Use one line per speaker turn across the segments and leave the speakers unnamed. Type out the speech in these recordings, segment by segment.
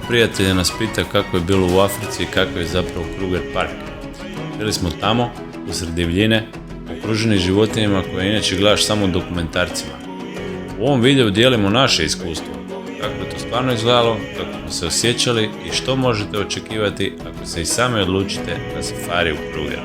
prijatelja nas pita kako je bilo u Africi i kako je zapravo Kruger park. Bili smo tamo, usred divljine, okruženi životinjama koje inače gledaš samo u dokumentarcima. U ovom videu dijelimo naše iskustvo, kako je to stvarno izgledalo, kako smo se osjećali i što možete očekivati ako se i sami odlučite na safari u Kruger.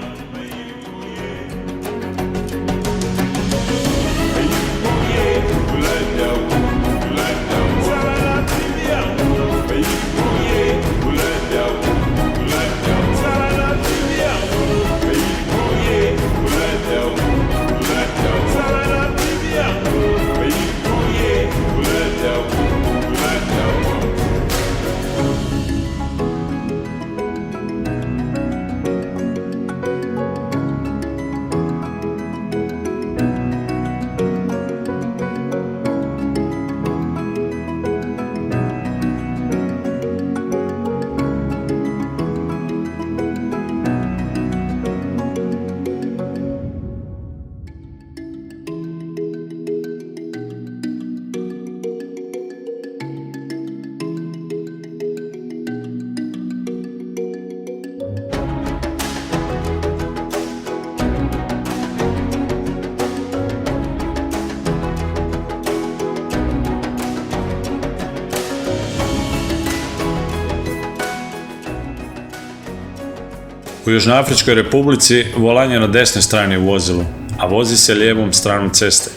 U Južnoafričkoj republici volan je na desnoj strani u vozilu, a vozi se lijevom stranom ceste.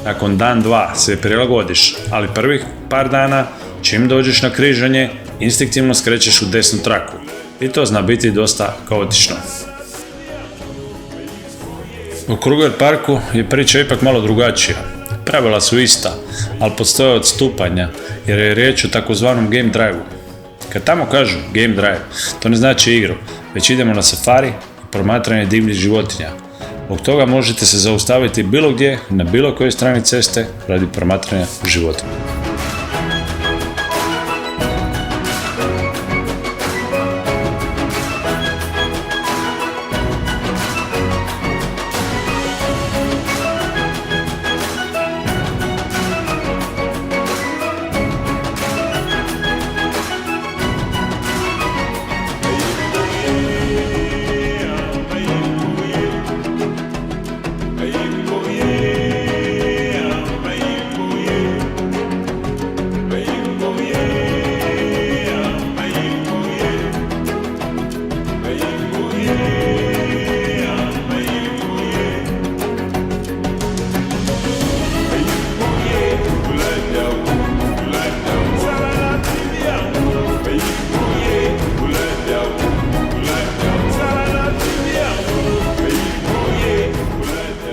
Nakon dan, dva se prilagodiš, ali prvih par dana, čim dođeš na križanje, instinktivno skrećeš u desnu traku. I to zna biti dosta kaotično. U Kruger parku je priča ipak malo drugačija. Pravila su ista, ali postoje odstupanja, jer je riječ o takozvanom game drive-u. Kad tamo kažu game drive, to ne znači igru, već idemo na safari i promatranje divljih životinja. Zbog toga možete se zaustaviti bilo gdje, na bilo kojoj strani ceste, radi promatranja životinja.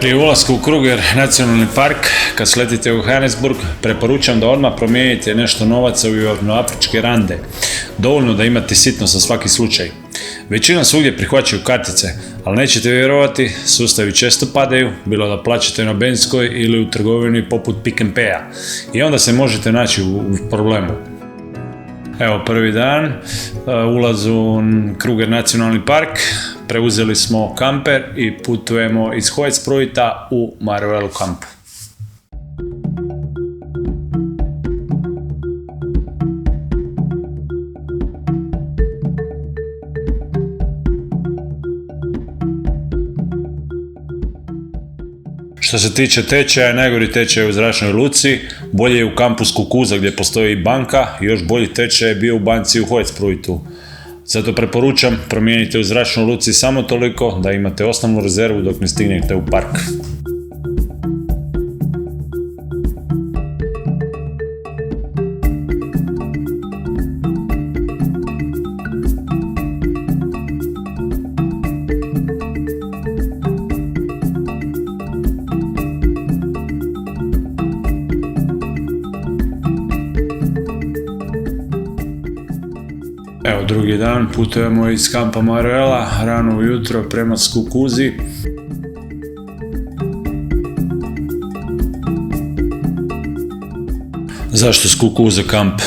Prije ulaska u Kruger nacionalni park, kad sletite u Johannesburg, preporučam da odmah promijenite nešto novaca u južnoafričke rande. Dovoljno da imate sitno za svaki slučaj. Većina svugdje prihvaćaju kartice, ali nećete vjerovati, sustavi često padaju, bilo da plaćate na benzinskoj ili u trgovini poput Pick n Paya. I onda se možete naći u problemu. Evo, prvi dan, ulaz u Kruger nacionalni park, preuzeli smo kamper i putujemo iz Hoedspruita u Marvel kamp. Što se tiče tečaja, najgori tečaj je u zračnoj luci, bolje je u kampu Skukuza gdje postoji banka, još bolji tečaj je bio u banci u Hoedspruitu. Zato preporučam, promijenite u zračnoj luci samo toliko da imate osnovnu rezervu dok ne stignete u park. Evo, drugi dan, putujemo iz kampa Marvela rano ujutro prema Skukuzi. Zašto Skukuza kamp?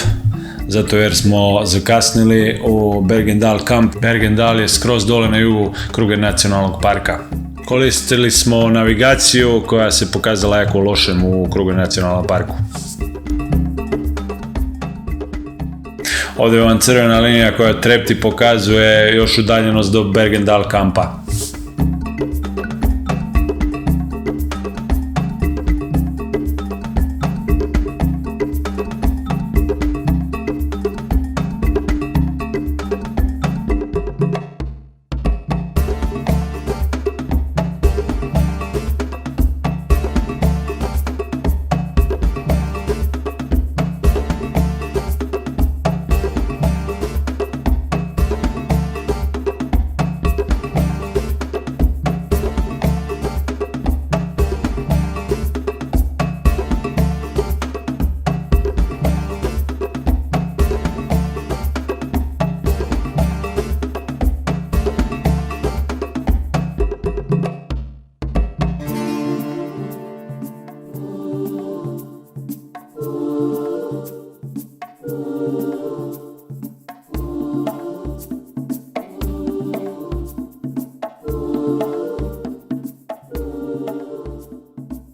Zato jer smo zakasnili u Bergendal kamp. Bergendal je skroz dole na jugu Kruger nacionalnog parka. Koristili smo navigaciju koja se pokazala jako lošem u Kruger nacionalnom parku. Ovdje vam crvena linija koja trepti pokazuje još udaljenost do Bergendal kampa.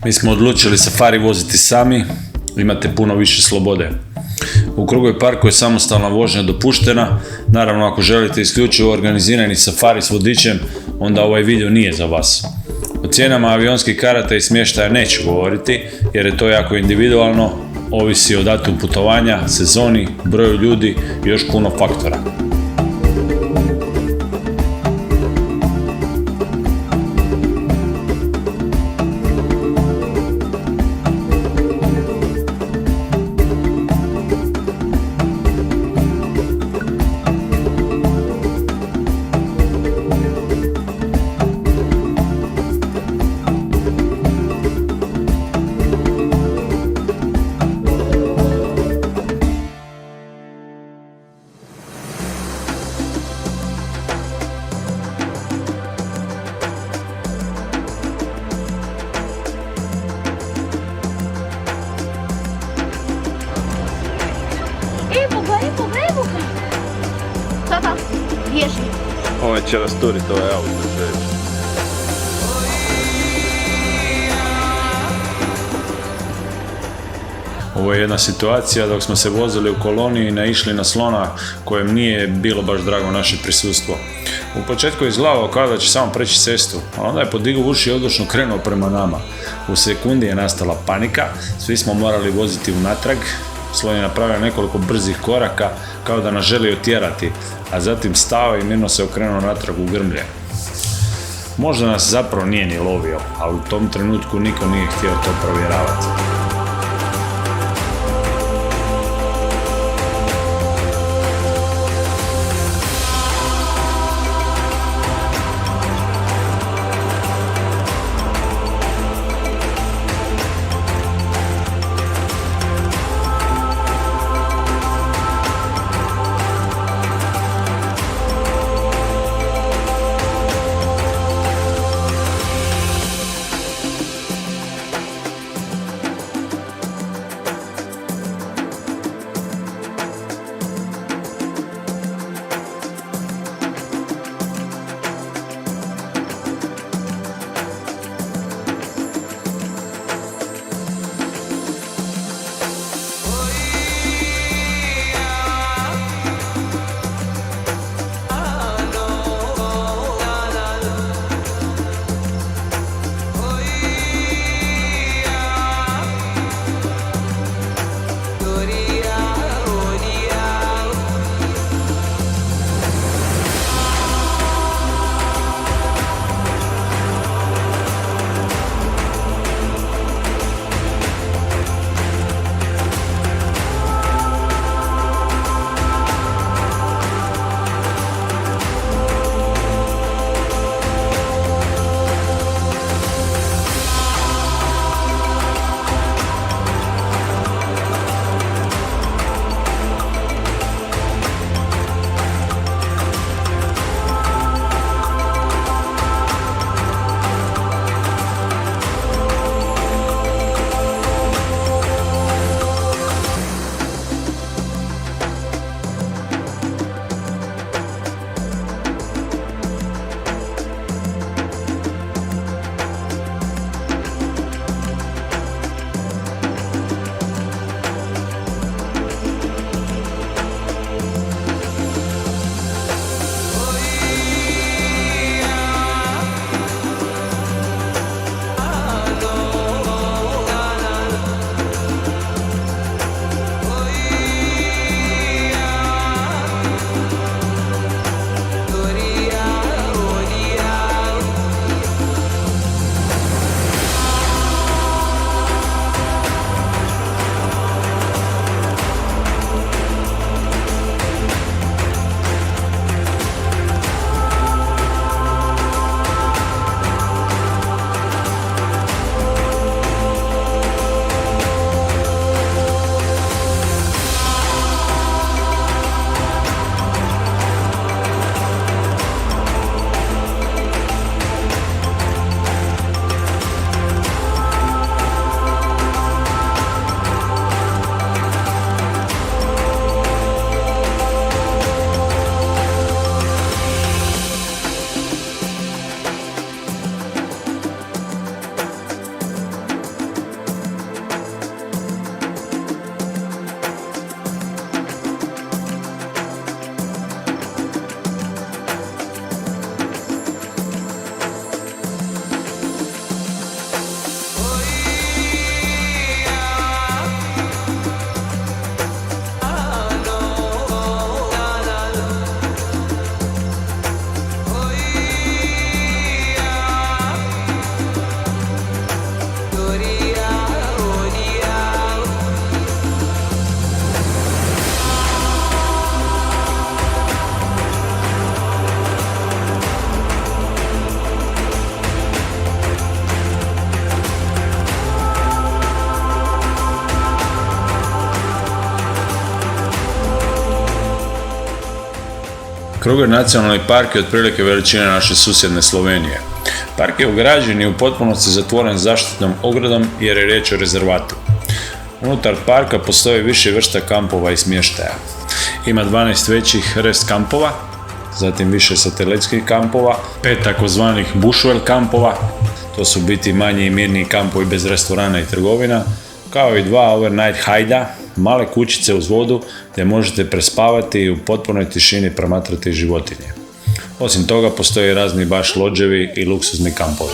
Mi smo odlučili safari voziti sami, imate puno više slobode. U Krugoj parku je samostalna vožnja dopuštena, naravno ako želite isključivo organizirani safari s vodičem, onda ovaj video nije za vas. O cijenama avionskih karata i smještaja neću govoriti, jer je to jako individualno, ovisi o datumu putovanja, sezoni, broju ljudi i još puno faktora.
Evo ga. Sada, bježi.
Ovaj će rasturiti ovaj auto.
Ovo je jedna situacija dok smo se vozili u koloniji i naišli na slona kojem nije bilo baš drago naše prisustvo. U početku je izgledalo kao da će samo preći cestu, a onda je podigao uši i odlučno krenuo prema nama. U sekundi je nastala panika, svi smo morali voziti unatrag. Slon je napravio nekoliko brzih koraka kao da nas želi otjerati, a zatim stao i mirno se okrenuo natrag u grmlje. Možda nas zapravo nije ni lovio, ali u tom trenutku niko nije htio to provjeravati. Kruger nacionalni park je otprilike veličine naše susjedne Slovenije. Park je ograđen i u potpunosti zatvoren zaštitnom ogradom jer je riječ o rezervatu. Unutar parka postoji više vrsta kampova i smještaja. Ima 12 većih rest kampova, zatim više satelitskih kampova, 5 takozvanih bushwell kampova, to su biti manji i mirniji kampovi bez restorana i trgovina, kao i 2 overnight hajda, male kućice uz vodu gdje možete prespavati i u potpunoj tišini promatrati životinje. Osim toga postoje razni baš lodževi i luksuzni kampovi.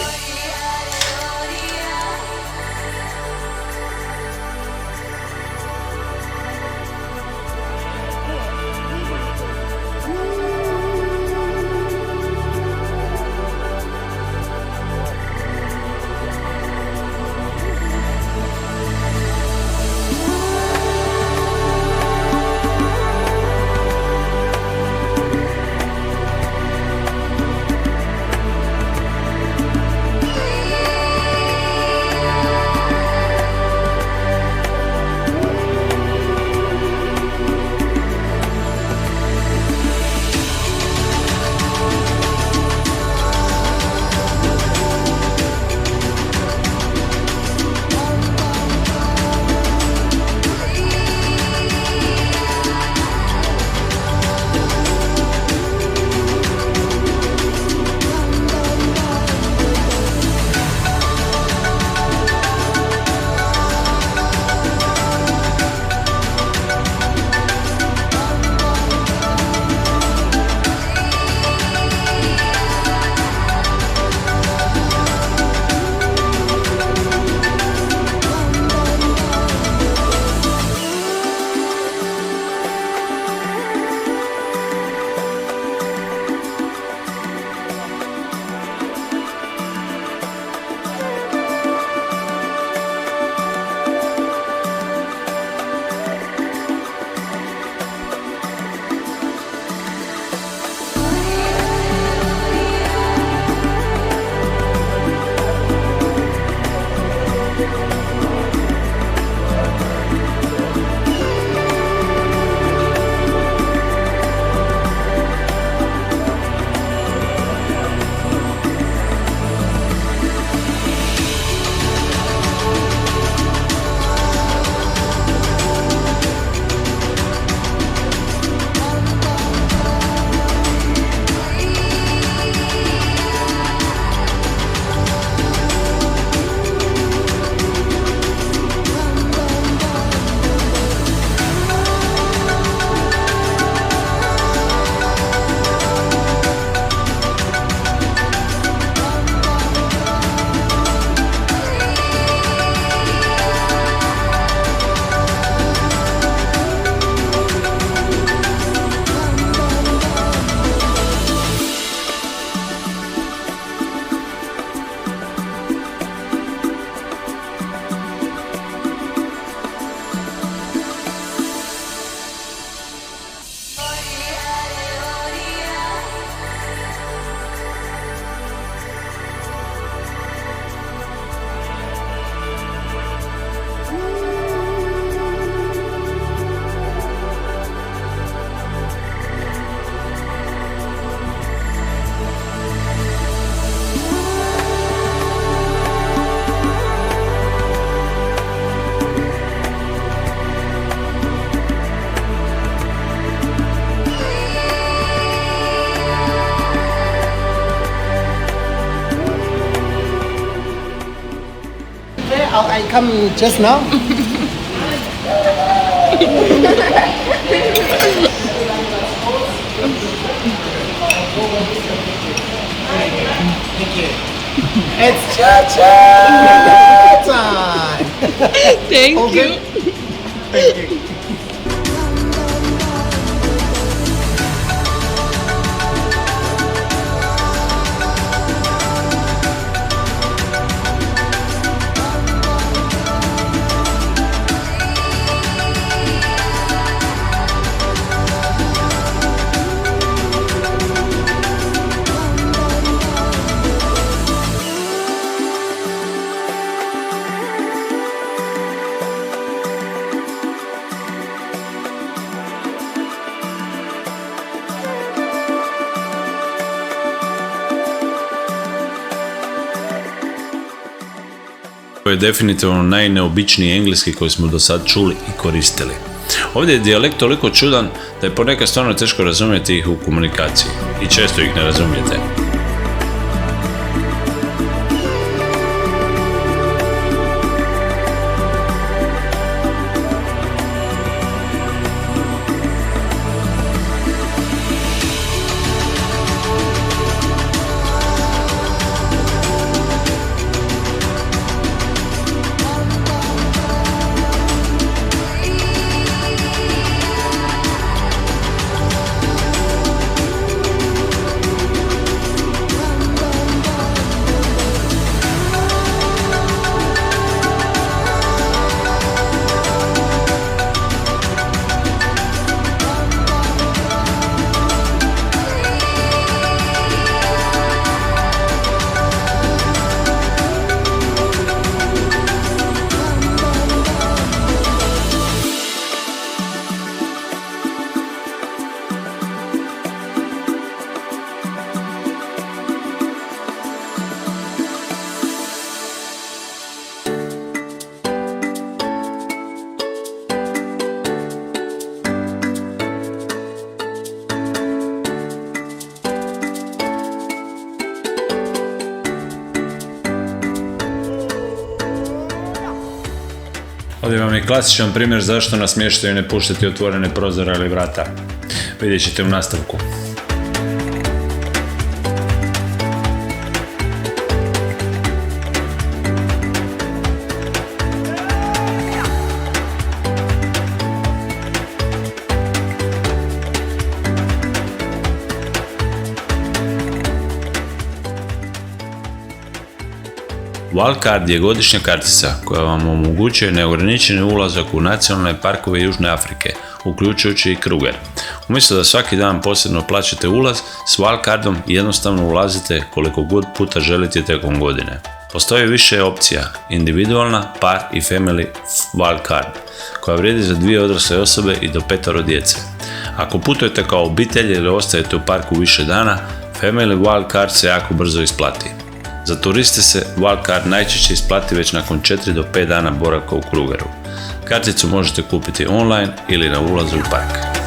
I come just now. It's cha-cha time.
Thank
Okay.
you.
Thank you.
Ovo je definitivno najneobičniji engleski koji smo do sad čuli i koristili. Ovdje je dijalekt toliko čudan da je ponekad stvarno teško razumjeti ih u komunikaciji i često ih ne razumijete. Ovdje vam je klasičan primjer zašto na smještaju ne puštati otvorene prozore ili vrata. Vidjet ćete u nastavku. Wildcard je godišnja kartica koja vam omogućuje neograničeni ulazak u nacionalne parkove Južne Afrike, uključujući i Kruger. Umjesto da svaki dan posebno plaćate ulaz, s Wildcardom jednostavno ulazite koliko god puta želite tijekom godine. Postoji više opcija, individualna, par i family Wildcard, koja vrijedi za 2 odrasle osobe i do 5 djece. Ako putujete kao obitelj ili ostajete u parku više dana, family Wildcard se jako brzo isplati. Za turiste se Wildcard najčešće isplati već nakon 4 do 5 dana boravka u Krugeru. Karticu možete kupiti online ili na ulazu u park.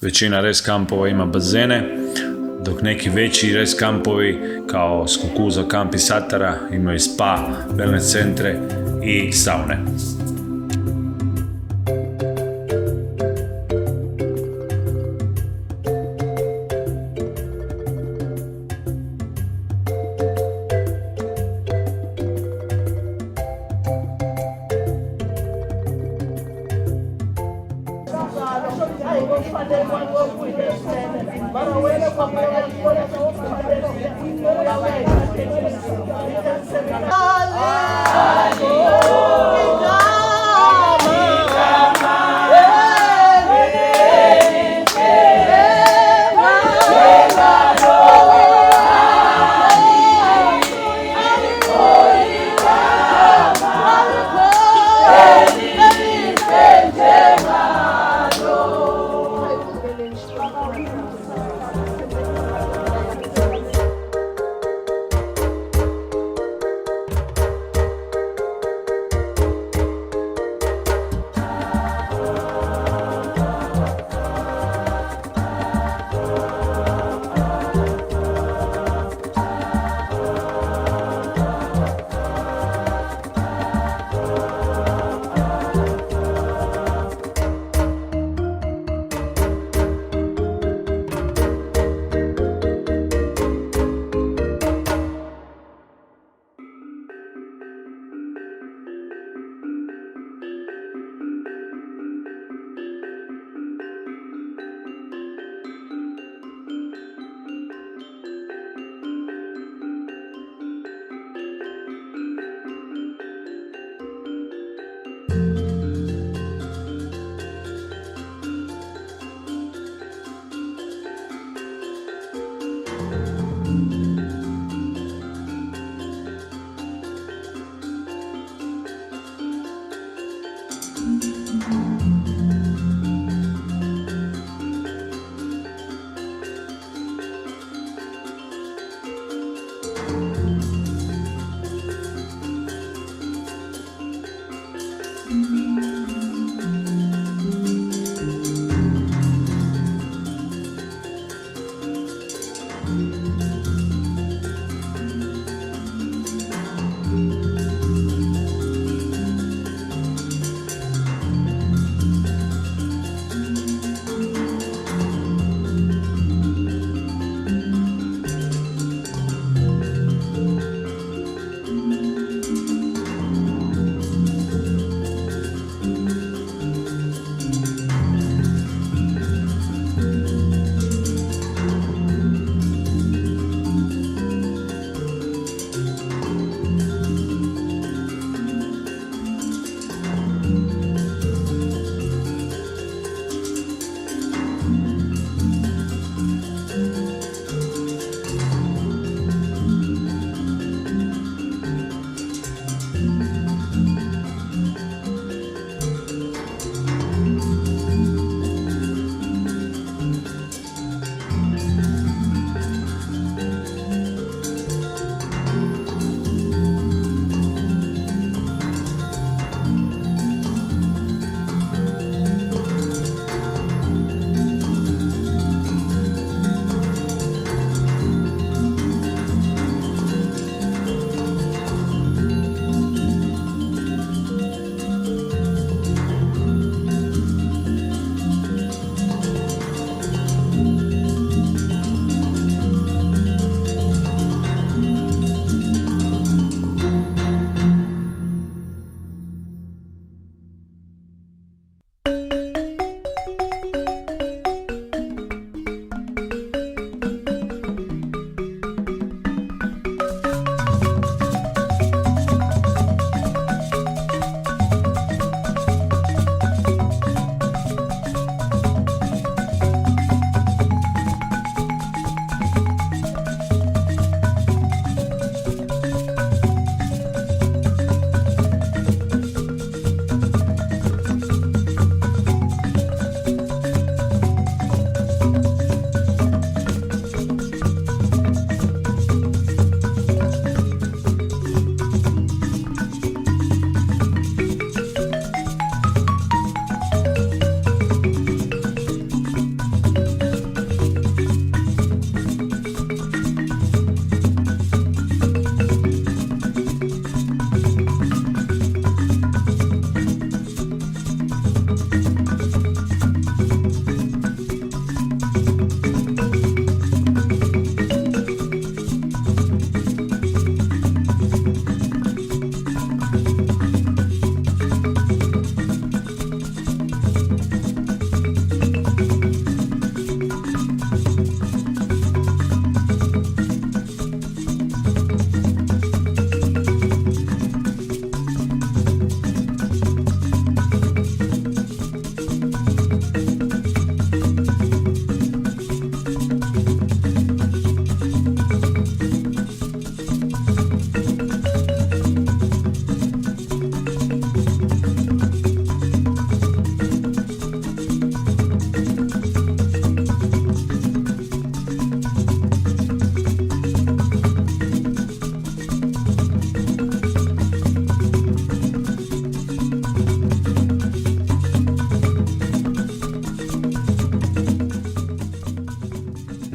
Većina rest kampova ima bazene, dok neki veći rest kampovi kao Skukuza kamp i Satara imaju spa, wellness centre i saune.
Hallelujah.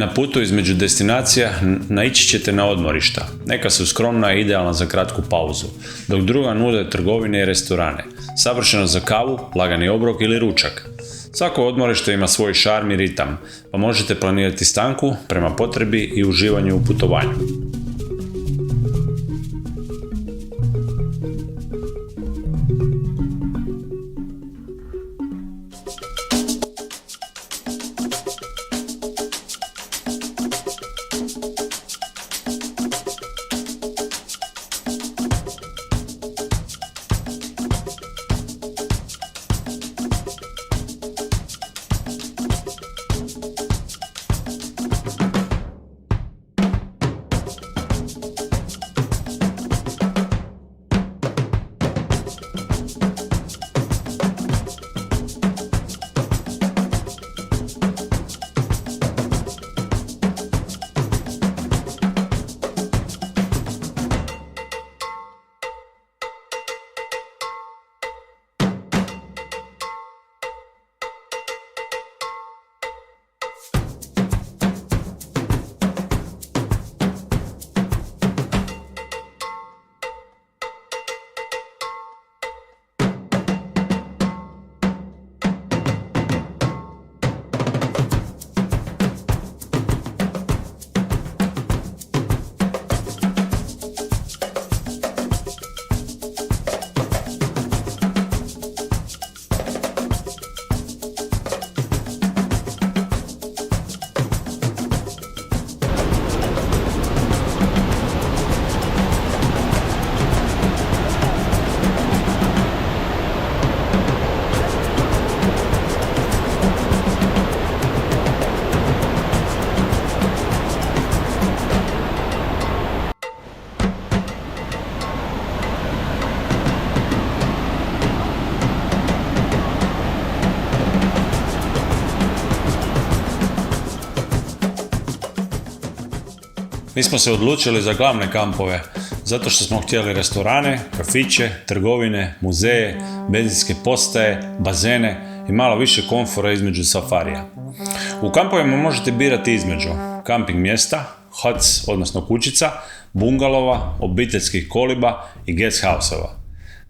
Na putu između destinacija naići ćete na odmorišta. Neka su skromna i idealna za kratku pauzu, dok druga nude trgovine i restorane, savršeno za kavu, lagani obrok ili ručak. Svako odmorište ima svoj šarm i ritam, pa možete planirati stanku prema potrebi i uživanju u putovanju. Mi smo se odlučili za glavne kampove, zato što smo htjeli restorane, kafiće, trgovine, muzeje, benzinske postaje, bazene i malo više komfora između safarija. U kampovima možete birati između kamping mjesta, huts, odnosno kućica, bungalova, obiteljskih koliba i guest house-ova.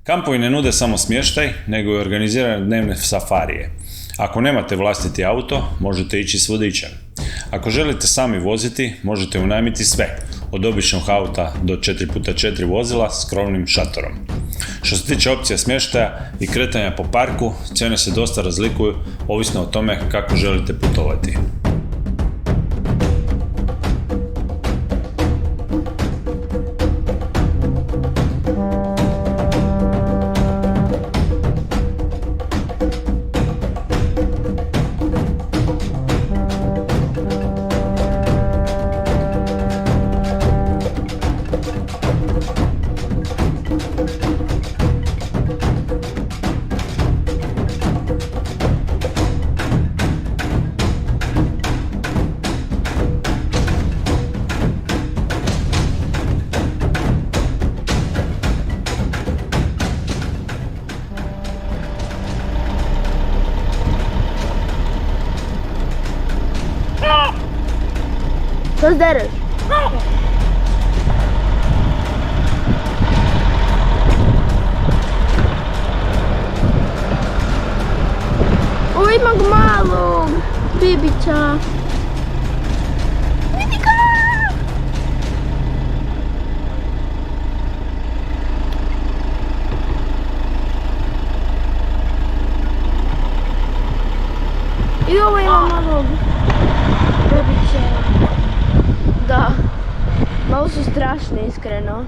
Kampovi ne nude samo smještaj, nego i organizirane dnevne safarije. Ako nemate vlastiti auto, možete ići s vodičem. Ako želite sami voziti, možete unajmiti sve, od običnog auta do 4x4 vozila s krovnim šatorom. Što se tiče opcija smještaja i kretanja po parku, cijene se dosta razlikuju, ovisno o tome kako želite putovati.
Što se dereš? O, ima ga malog bibića. Vidi ga! I ovo ima malog bibića. Da, malo su strašne, iskreno.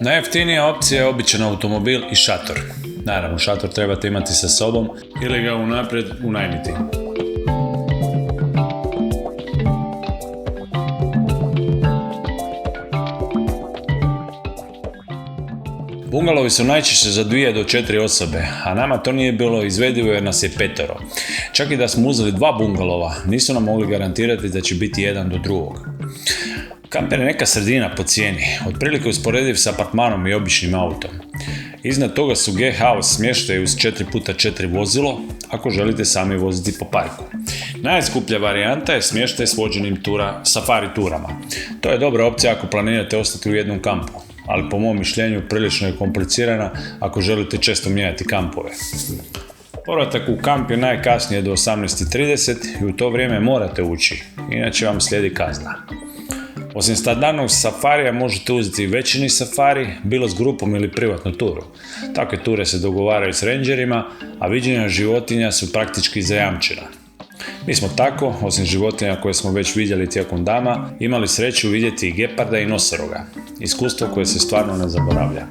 Najjeftinija opcija je običan automobil i šator. Naravno, šator trebate imati sa sobom ili ga unaprijed unajmiti. Bungalovi su najčešće za 2 do 4 osobe, a nama to nije bilo izvedivo jer nas je 5. Čak i da smo uzeli 2 bungalova, nisu nam mogli garantirati da će biti jedan do drugog. Kamper je neka sredina po cijeni, otprilike usporediv s apartmanom i običnim autom. Iznad toga su guest house smještaj uz 4x4 vozilo, ako želite sami voziti po parku. Najskuplja varijanta je smještaj s vođenim safari turama. To je dobra opcija ako planirate ostati u jednom kampu, ali po mom mišljenju prilično je komplicirana ako želite često mijenjati kampove. Povratak u kamp je najkasnije do 18:30 i u to vrijeme morate ući, inače vam slijedi kazna. Osim standardnog safarija možete uzeti večernji safari, bilo s grupom ili privatnu turu. Takve ture se dogovaraju s rangerima, a viđenja životinja su praktički zajamčena. Mi smo tako, osim životinja koje smo već vidjeli tijekom dana, imali sreću vidjeti i geparda i nosoroga. Iskustvo koje se stvarno ne zaboravlja.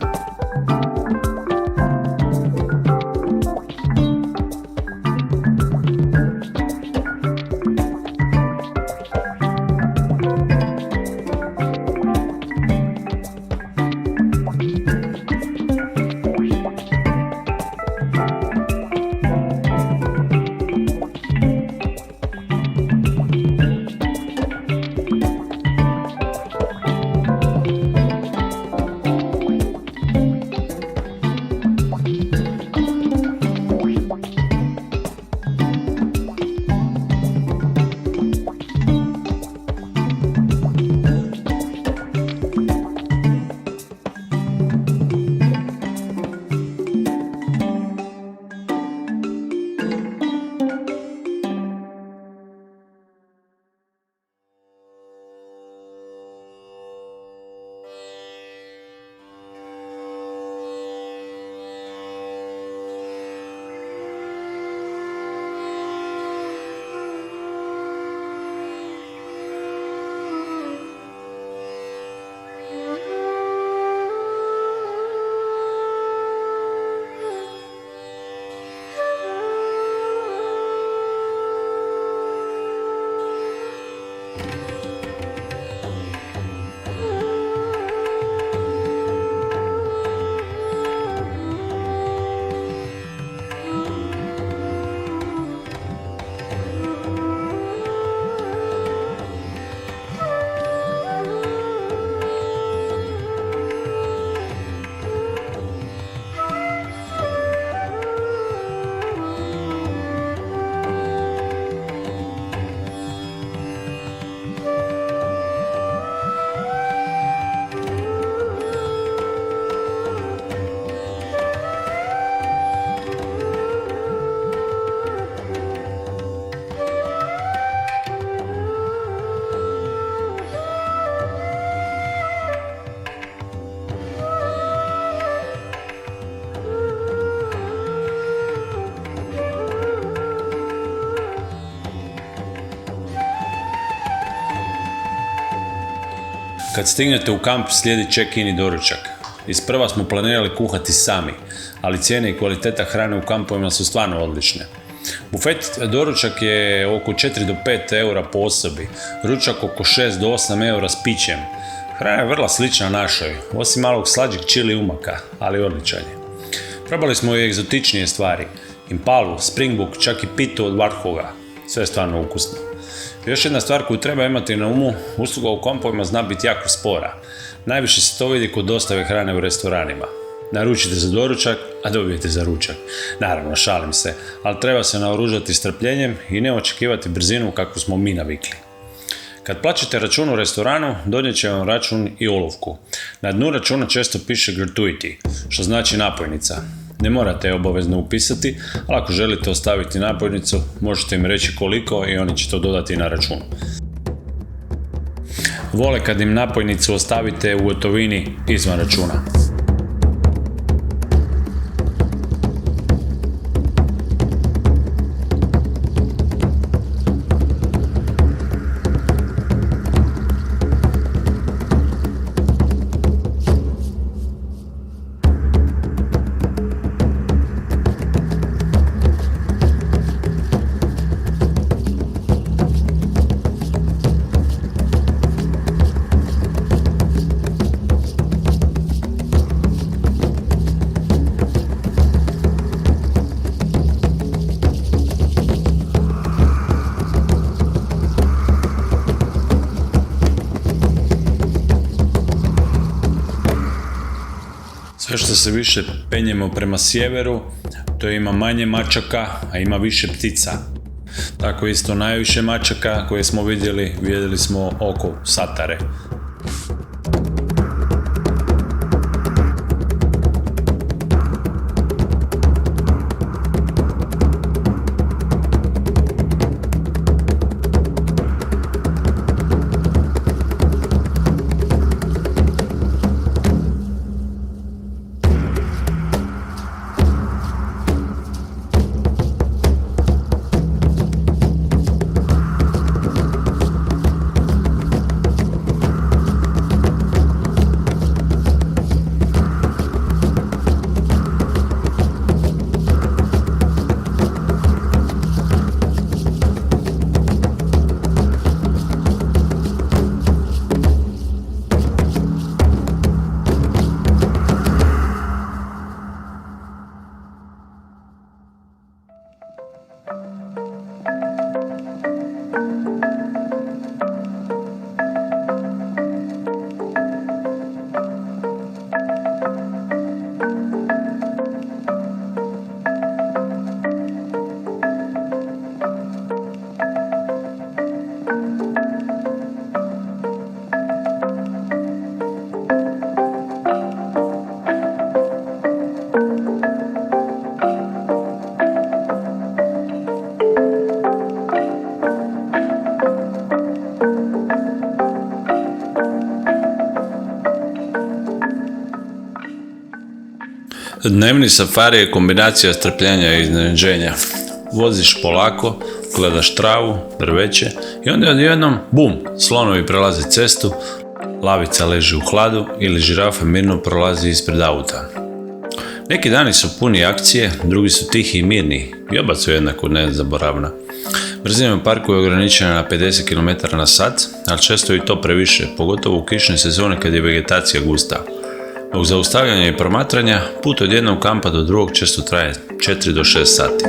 Kad stignete u kamp slijedi check-in i doručak. Isprva smo planirali kuhati sami, ali cijene i kvaliteta hrane u kampovima su stvarno odlične. Bufet doručak je oko 4 do 5 eura po osobi, ručak oko 6 do 8 eura s pićem. Hrana je vrlo slična našoj, osim malog slađeg čili umaka, ali odličan je. Probali smo i egzotičnije stvari, impalu, springbok, čak i pitu od Warthoga. Sve je stvarno ukusno. Još jedna stvar koju treba imati na umu, usluga u kampovima zna biti jako spora. Najviše se to vidi kod dostave hrane u restoranima. Naručite za doručak, a dobijete za ručak. Naravno, šalim se, ali treba se naoružati strpljenjem i ne očekivati brzinu kakvu smo mi navikli. Kad plaćate račun u restoranu, donijet će vam račun i olovku. Na dnu računa često piše gratuity, što znači napojnica. Ne morate je obavezno upisati, ali ako želite ostaviti napojnicu, možete im reći koliko i oni će to dodati na račun. Vole kad im napojnicu ostavite u gotovini izvan računa. Sve što se više penjemo prema sjeveru, to ima manje mačaka, a ima više ptica. Tako isto najviše mačaka koje smo vidjeli smo oko Satare. Dnevni safari je kombinacija strpljenja i iznenađenja. Voziš polako, gledaš travu, drveće i onda odjednom, bum, slonovi prelaze cestu, lavica leži u hladu ili žirafa mirno prolazi ispred auta. Neki dani su puni akcije, drugi su tihi i mirni i oba su jednako nezaboravna. Brzina u parku je ograničena na 50 km/h, ali često i to previše, pogotovo u kišne sezone kad je vegetacija gusta. Zbog zaustavljanja i promatranja, put od jednog kampa do drugog često traje 4 do 6 sati.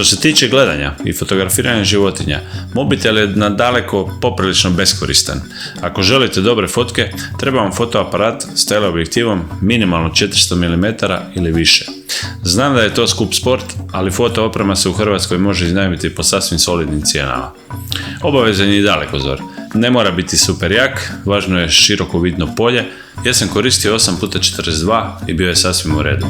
Što se tiče gledanja i fotografiranja životinja, mobitel je nadaleko poprilično beskoristan. Ako želite dobre fotke, treba vam fotoaparat s teleobjektivom minimalno 400 mm ili više. Znam da je to skup sport, ali foto oprema se u Hrvatskoj može iznajmiti po sasvim solidnim cijenama. Obavezan je i dalekozor. Ne mora biti super jak, važno je široko vidno polje. Ja sam koristio 8x42 i bio je sasvim u redu.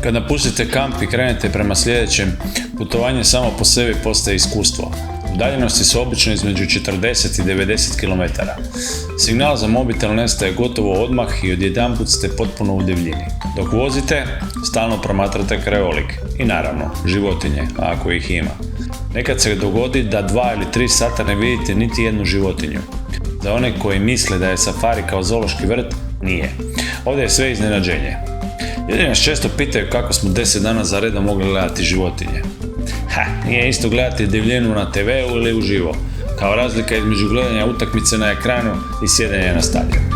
Kad napustite kamp i krenete prema sljedećem, putovanje samo po sebi postaje iskustvo. Udaljenosti su obično između 40 i 90 km. Signal za mobitel nestaje gotovo odmah i odjedanput ste potpuno u divljini. Dok vozite, stalno promatrate krajolik i naravno životinje, ako ih ima. Nekad se dogodi da 2 ili 3 sata ne vidite niti jednu životinju. Za one koji misle da je safari kao zoološki vrt, nije. Ovdje je sve iznenađenje. Ljudi nas često pitaju kako smo 10 dana za redom mogli gledati životinje. Nije isto gledati divljinu na TV-u ili uživo, kao razlika između gledanja utakmice na ekranu i sjedenja na stadionu.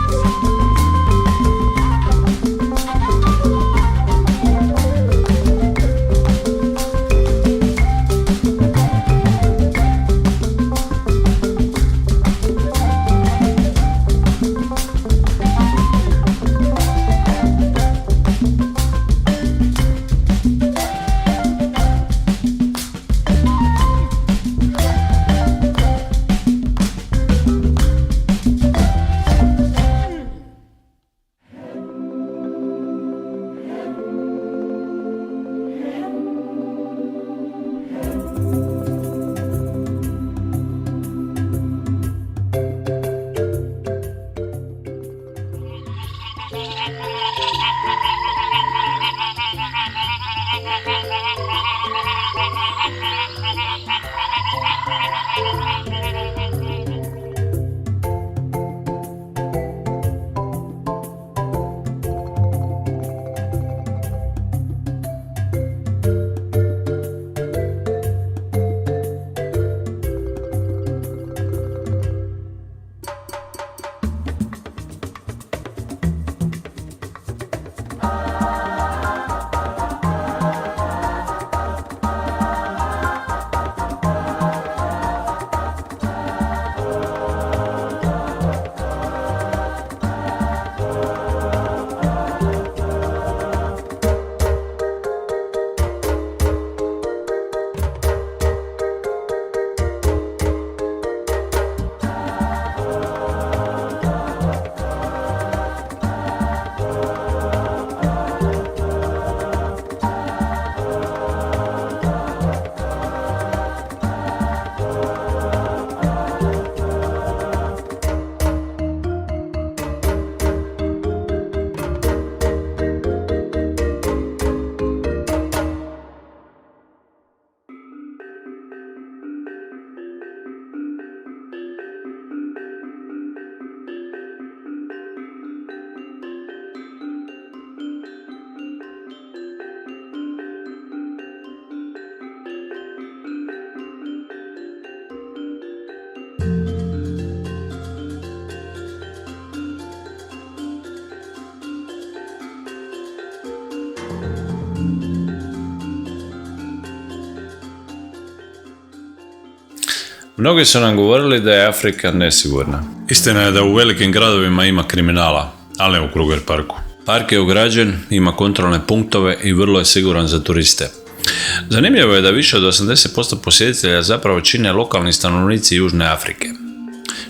Mnogi su nam govorili da je Afrika nesigurna. Istina je da u velikim gradovima ima kriminala, ali ne u Kruger parku. Park je ograđen, ima kontrolne punktove i vrlo je siguran za turiste. Zanimljivo je da više od 80% posjetitelja zapravo čine lokalni stanovnici Južne Afrike.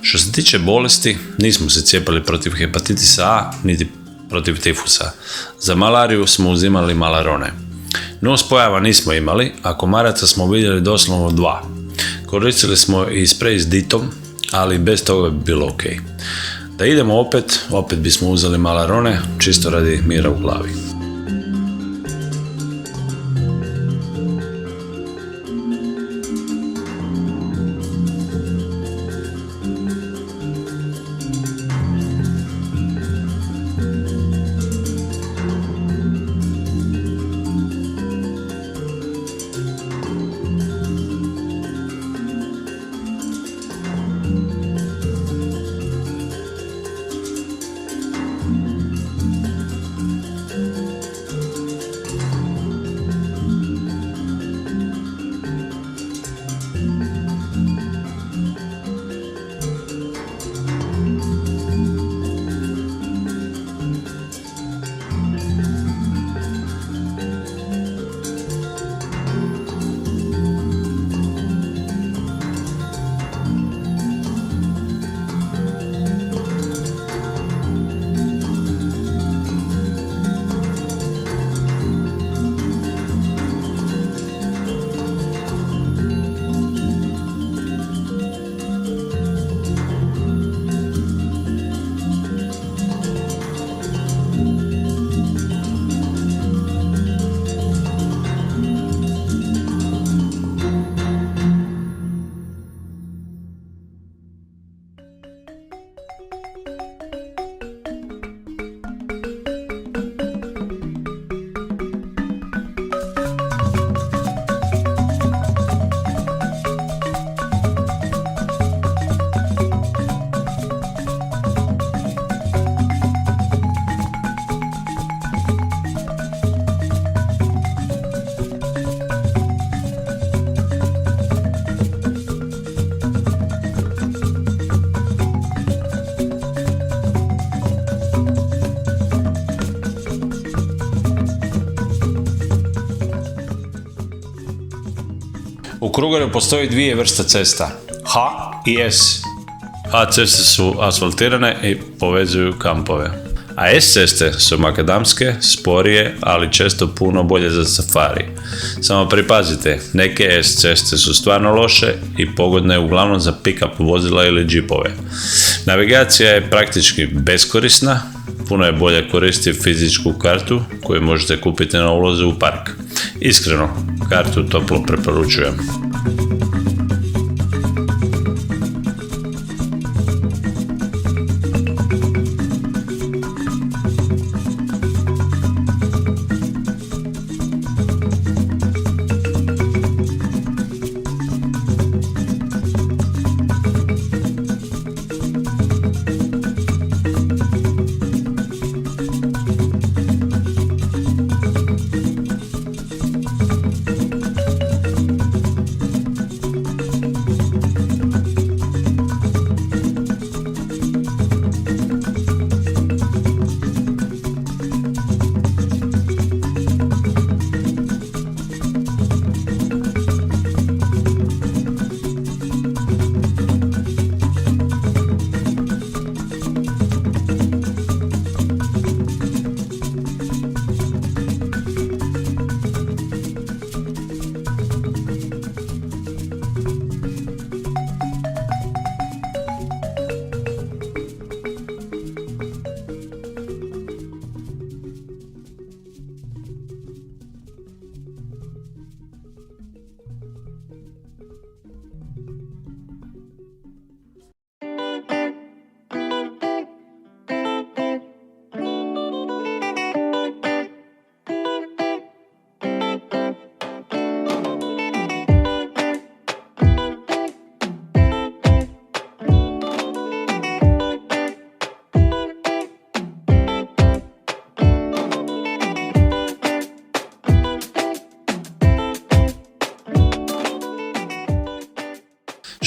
Što se tiče bolesti, nismo se cijepili protiv hepatitisa A niti protiv tifusa. Za malariju smo uzimali malarone. Nuspojava nismo imali, a komaraca smo vidjeli doslovno 2. Koristili smo i sprej s ditom, ali bez toga bi bilo ok. Da idemo opet bismo uzeli malarone, čisto radi mira u glavi. U Krugeru postoji 2 vrste cesta, H i S. H ceste su asfaltirane i povezuju kampove. A S ceste su makadamske, sporije, ali često puno bolje za safari. Samo pripazite, neke S ceste su stvarno loše i pogodne uglavnom za pick-up vozila ili džipove. Navigacija je praktički beskorisna, puno je bolje koristiti fizičku kartu koju možete kupiti na ulazu u park. Iskreno, kartu toplo preporučujem.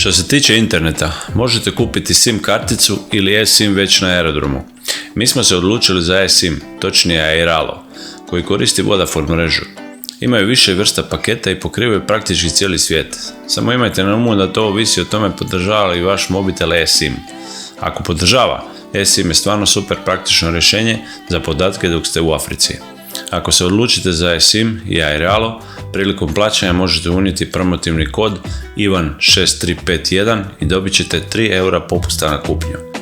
Što se tiče interneta, možete kupiti SIM karticu ili eSIM već na aerodromu. Mi smo se odlučili za eSIM, točnije Airalo, koji koristi Vodafone mrežu. Imaju više vrsta paketa i pokrivaju praktički cijeli svijet. Samo imajte na umu da to ovisi o tome podržava li vaš mobitel eSIM. Ako podržava, eSIM je stvarno super praktično rješenje za podatke dok ste u Africi. Ako se odlučite za eSIM i Airalo, prilikom plaćanja možete unijeti promotivni kod IVAN6351 i dobit ćete 3 eura popusta na kupnju.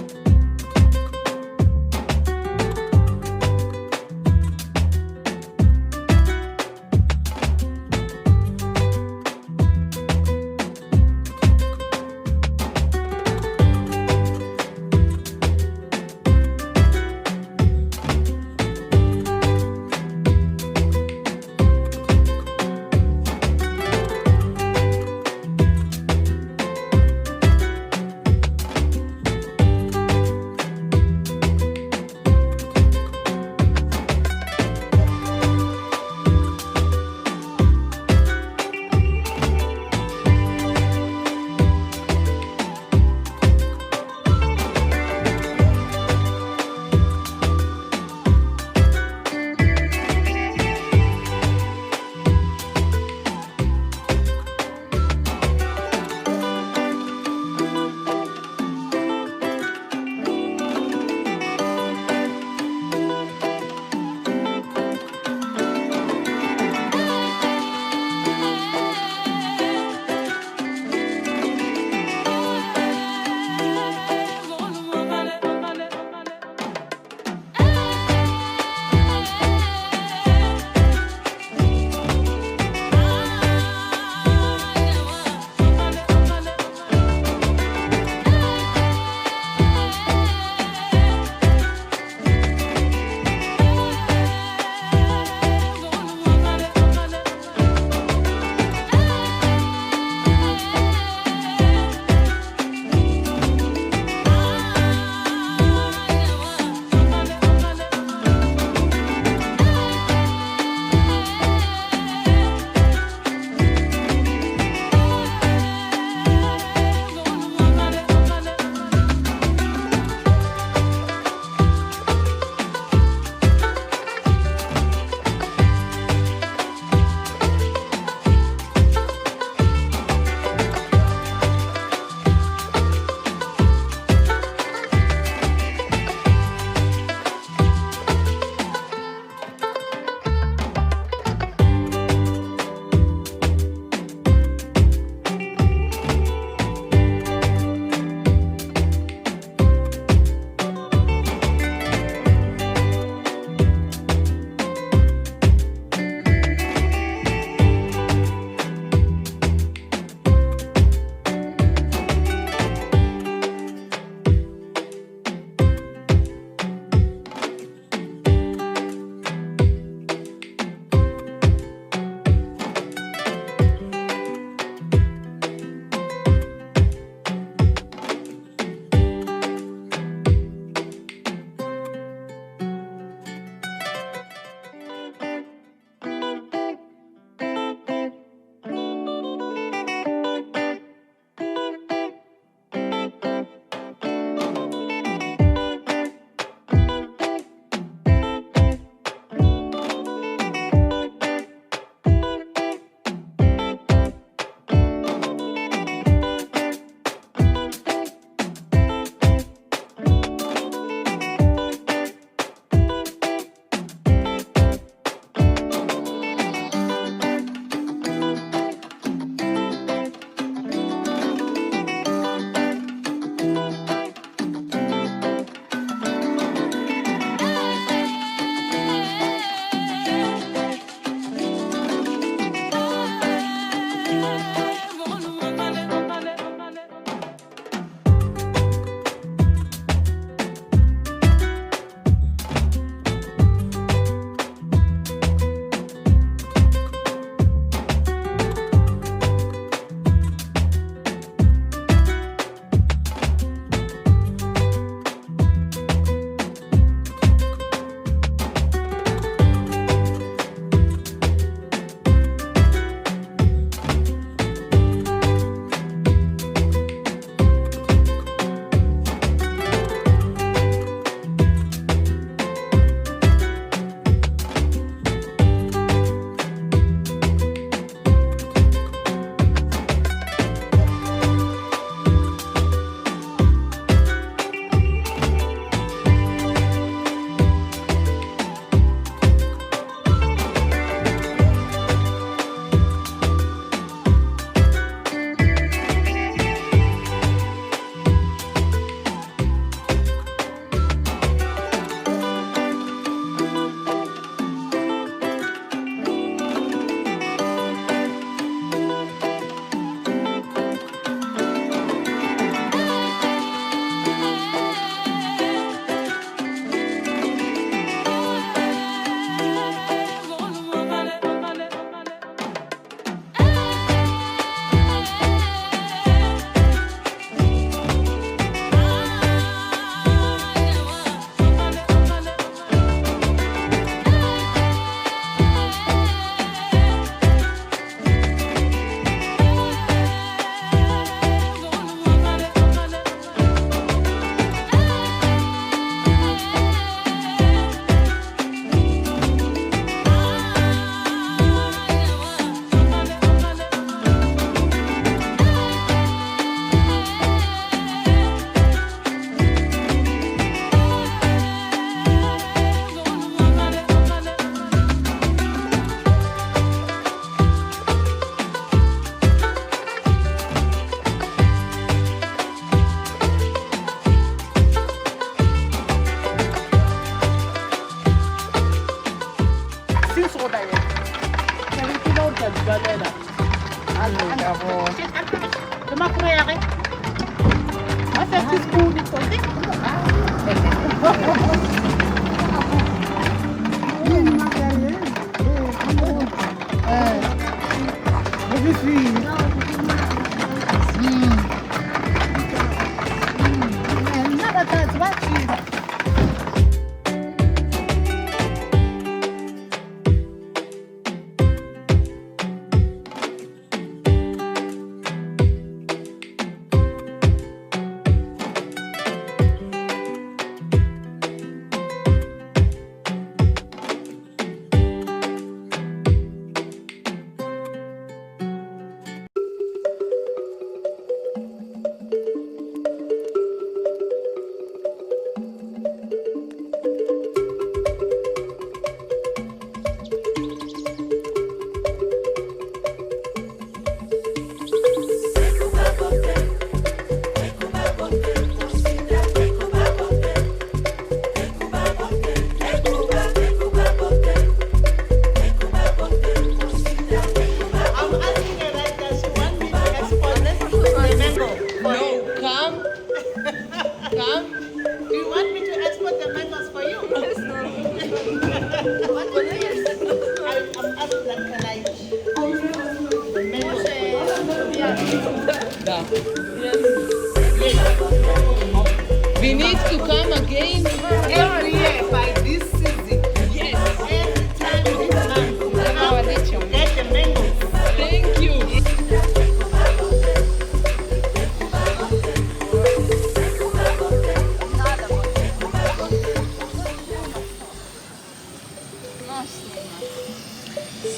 We need to come again every year by this season. Yes. Every time this month. Get the mangoes. Thank you.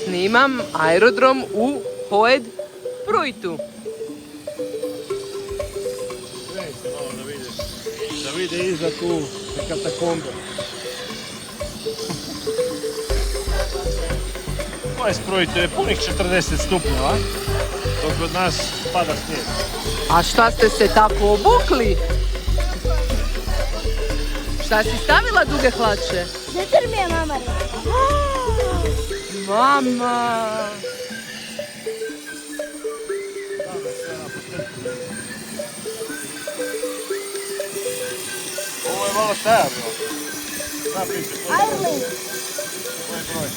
Snimam aerodrom u Hoed Projektu.
Da vide iza tu katakombe. Ovaj sproj to je punih 40 stupnjeva, dok kod nas pada snijeg.
A šta ste se tako obukli? Šta si stavila duge hlače?
Zato mi je mama rekla.
Mama!
Ovo je malo staja bilo. Šta piše?
Ajde.
Koji je broj?